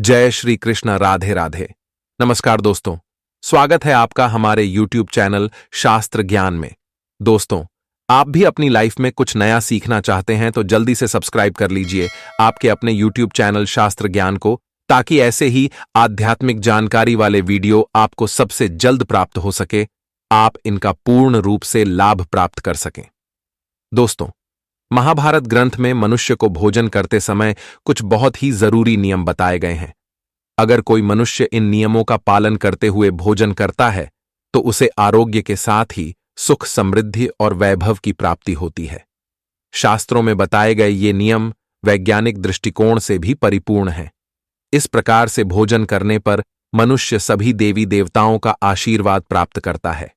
जय श्री कृष्ण। राधे राधे। नमस्कार दोस्तों, स्वागत है आपका हमारे YouTube चैनल शास्त्र ज्ञान में। दोस्तों, आप भी अपनी लाइफ में कुछ नया सीखना चाहते हैं तो जल्दी से सब्सक्राइब कर लीजिए आपके अपने YouTube चैनल शास्त्र ज्ञान को, ताकि ऐसे ही आध्यात्मिक जानकारी वाले वीडियो आपको सबसे जल्द प्राप्त हो सके, आप इनका पूर्ण रूप से लाभ प्राप्त कर सकें। दोस्तों, महाभारत ग्रंथ में मनुष्य को भोजन करते समय कुछ बहुत ही जरूरी नियम बताए गए हैं। अगर कोई मनुष्य इन नियमों का पालन करते हुए भोजन करता है तो उसे आरोग्य के साथ ही सुख, समृद्धि और वैभव की प्राप्ति होती है। शास्त्रों में बताए गए ये नियम वैज्ञानिक दृष्टिकोण से भी परिपूर्ण हैं। इस प्रकार से भोजन करने पर मनुष्य सभी देवी देवताओं का आशीर्वाद प्राप्त करता है।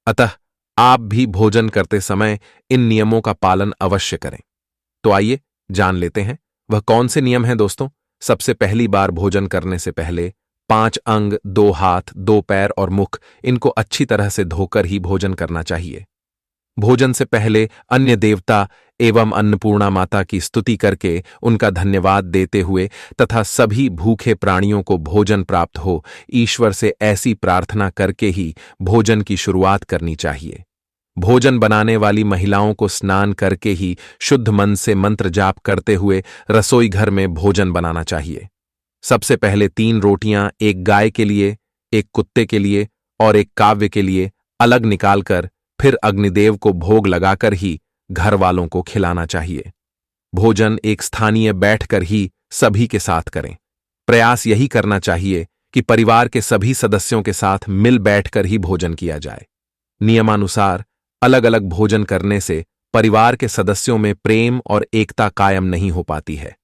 अतः आप भी भोजन करते समय इन नियमों का पालन अवश्य करें। तो आइए जान लेते हैं वह कौन से नियम हैं। दोस्तों, सबसे पहली बार भोजन करने से पहले 5 अंग, 2 हाथ, 2 पैर और मुख, इनको अच्छी तरह से धोकर ही भोजन करना चाहिए। भोजन से पहले अन्य देवता एवं अन्नपूर्णा माता की स्तुति करके उनका धन्यवाद देते हुए तथा सभी भूखे प्राणियों को भोजन प्राप्त हो, ईश्वर से ऐसी प्रार्थना करके ही भोजन की शुरुआत करनी चाहिए। भोजन बनाने वाली महिलाओं को स्नान करके ही शुद्ध मन से मंत्र जाप करते हुए रसोई घर में भोजन बनाना चाहिए। सबसे पहले 3 रोटियां एक गाय के लिए, एक कुत्ते के लिए और एक काव्य के लिए अलग निकालकर फिर अग्निदेव को भोग लगाकर ही घर वालों को खिलाना चाहिए। भोजन एक स्थानीय बैठकर ही सभी के साथ करें। प्रयास यही करना चाहिए कि परिवार के सभी सदस्यों के साथ मिल बैठकर ही भोजन किया जाए। नियमानुसार अलग अलग भोजन करने से परिवार के सदस्यों में प्रेम और एकता कायम नहीं हो पाती है।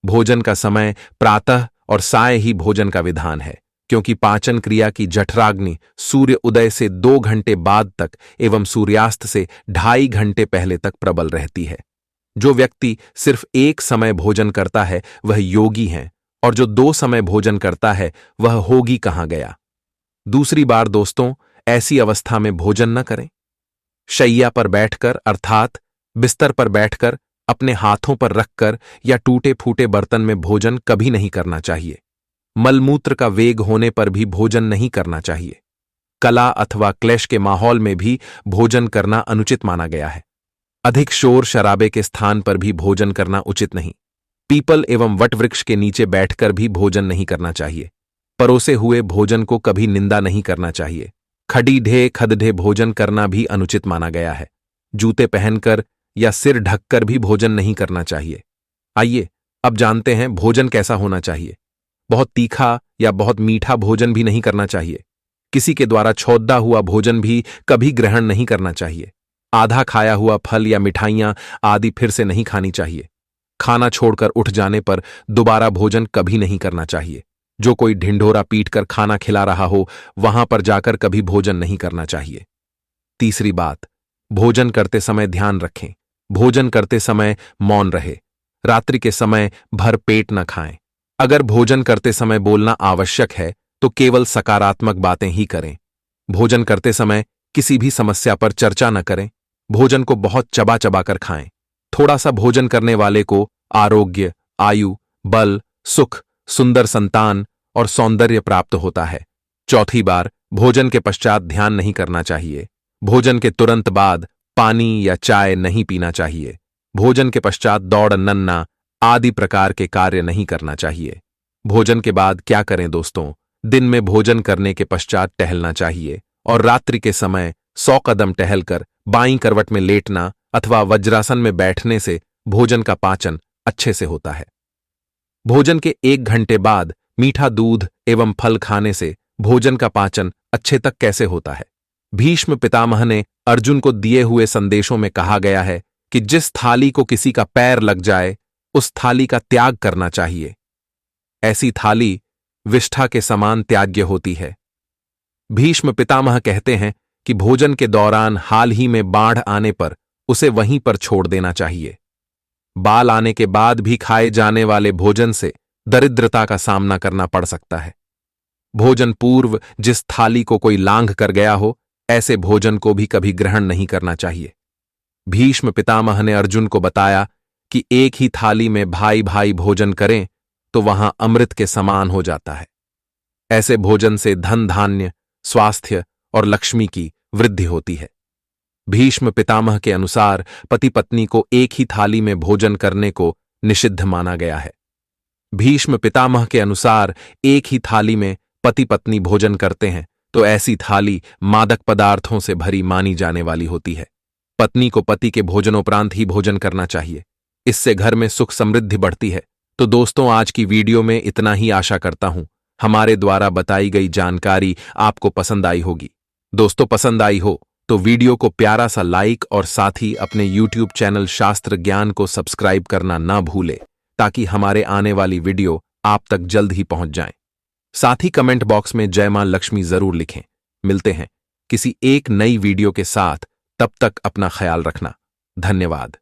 भोजन का समय प्रातः और साय ही भोजन का विधान है, क्योंकि पाचन क्रिया की जठराग्नि सूर्य उदय से 2 घंटे बाद तक एवं सूर्यास्त से 2.5 घंटे पहले तक प्रबल रहती है। जो व्यक्ति सिर्फ एक समय भोजन करता है वह योगी है, और जो 2 समय भोजन करता है वह होगी कहाँ गया। दूसरी बार दोस्तों, ऐसी अवस्था में भोजन न करें। शैया पर बैठकर अर्थात बिस्तर पर बैठकर अपने हाथों पर रखकर या टूटे फूटे बर्तन में भोजन कभी नहीं करना चाहिए। मलमूत्र का वेग होने पर भी भोजन नहीं करना चाहिए। कला अथवा क्लेश के माहौल में भी भोजन करना अनुचित माना गया है। अधिक शोर शराबे के स्थान पर भी भोजन करना उचित नहीं। पीपल एवं वट वृक्ष के नीचे बैठकर भी भोजन नहीं करना चाहिए। परोसे हुए भोजन को कभी निंदा नहीं करना चाहिए। खड़ी ढे खदढे भोजन करना भी अनुचित माना गया है। जूते पहनकर या सिर ढककर भी भोजन नहीं करना चाहिए। आइए अब जानते हैं भोजन कैसा होना चाहिए। बहुत तीखा या बहुत मीठा भोजन भी नहीं करना चाहिए। किसी के द्वारा छौद्दा हुआ भोजन भी कभी ग्रहण नहीं करना चाहिए। आधा खाया हुआ फल या मिठाइयां आदि फिर से नहीं खानी चाहिए। खाना छोड़कर उठ जाने पर दोबारा भोजन कभी नहीं करना चाहिए। जो कोई ढिंढोरा पीटकर खाना खिला रहा हो वहां पर जाकर कभी भोजन नहीं करना चाहिए। तीसरी बात, भोजन करते समय ध्यान रखें। भोजन करते समय मौन रहे। रात्रि के समय भर पेट न खाएं। अगर भोजन करते समय बोलना आवश्यक है तो केवल सकारात्मक बातें ही करें। भोजन करते समय किसी भी समस्या पर चर्चा न करें। भोजन को बहुत चबा चबा कर खाएं। थोड़ा सा भोजन करने वाले को आरोग्य, आयु, बल, सुख, सुंदर संतान और सौंदर्य प्राप्त होता है। चौथी बार, भोजन के पश्चात ध्यान नहीं करना चाहिए। भोजन के तुरंत बाद पानी या चाय नहीं पीना चाहिए। भोजन के पश्चात दौड़, नन्ना आदि प्रकार के कार्य नहीं करना चाहिए। भोजन के बाद क्या करें दोस्तों? दिन में भोजन करने के पश्चात टहलना चाहिए और रात्रि के समय 100 कदम टहलकर बाईं करवट में लेटना अथवा वज्रासन में बैठने से भोजन का पाचन अच्छे से होता है। भोजन के 1 घंटे बाद मीठा दूध एवं फल खाने से भोजन का पाचन अच्छे तक कैसे होता है? भीष्म पितामह ने अर्जुन को दिए हुए संदेशों में कहा गया है कि जिस थाली को किसी का पैर लग जाए उस थाली का त्याग करना चाहिए। ऐसी थाली विष्ठा के समान त्याज्य होती है। भीष्म पितामह कहते हैं कि भोजन के दौरान हाल ही में बाढ़ आने पर उसे वहीं पर छोड़ देना चाहिए। बाल आने के बाद भी खाए जाने वाले भोजन से दरिद्रता का सामना करना पड़ सकता है। भोजन पूर्व जिस थाली को कोई लांघ कर गया हो, ऐसे भोजन को भी कभी ग्रहण नहीं करना चाहिए। भीष्म पितामह ने अर्जुन को बताया कि एक ही थाली में भाई भाई भोजन करें तो वहां अमृत के समान हो जाता है। ऐसे भोजन से धन धान्य, स्वास्थ्य और लक्ष्मी की वृद्धि होती है। भीष्म पितामह के अनुसार पति पत्नी को एक ही थाली में भोजन करने को निषिद्ध माना गया है। भीष्म पितामह के अनुसार एक ही थाली में पति पत्नी भोजन करते हैं तो ऐसी थाली मादक पदार्थों से भरी मानी जाने वाली होती है। पत्नी को पति के भोजनोपरांत ही भोजन करना चाहिए। इससे घर में सुख समृद्धि बढ़ती है। तो दोस्तों, आज की वीडियो में इतना ही। आशा करता हूं हमारे द्वारा बताई गई जानकारी आपको पसंद आई होगी। दोस्तों, पसंद आई हो तो वीडियो को प्यारा सा लाइक और साथ ही अपने YouTube चैनल शास्त्र ज्ञान को सब्सक्राइब करना ना भूले, ताकि हमारे आने वाली वीडियो आप तक जल्द ही पहुंच जाएं। साथ ही कमेंट बॉक्स में जय मां लक्ष्मी जरूर लिखें। मिलते हैं किसी एक नई वीडियो के साथ। तब तक अपना ख्याल रखना। धन्यवाद।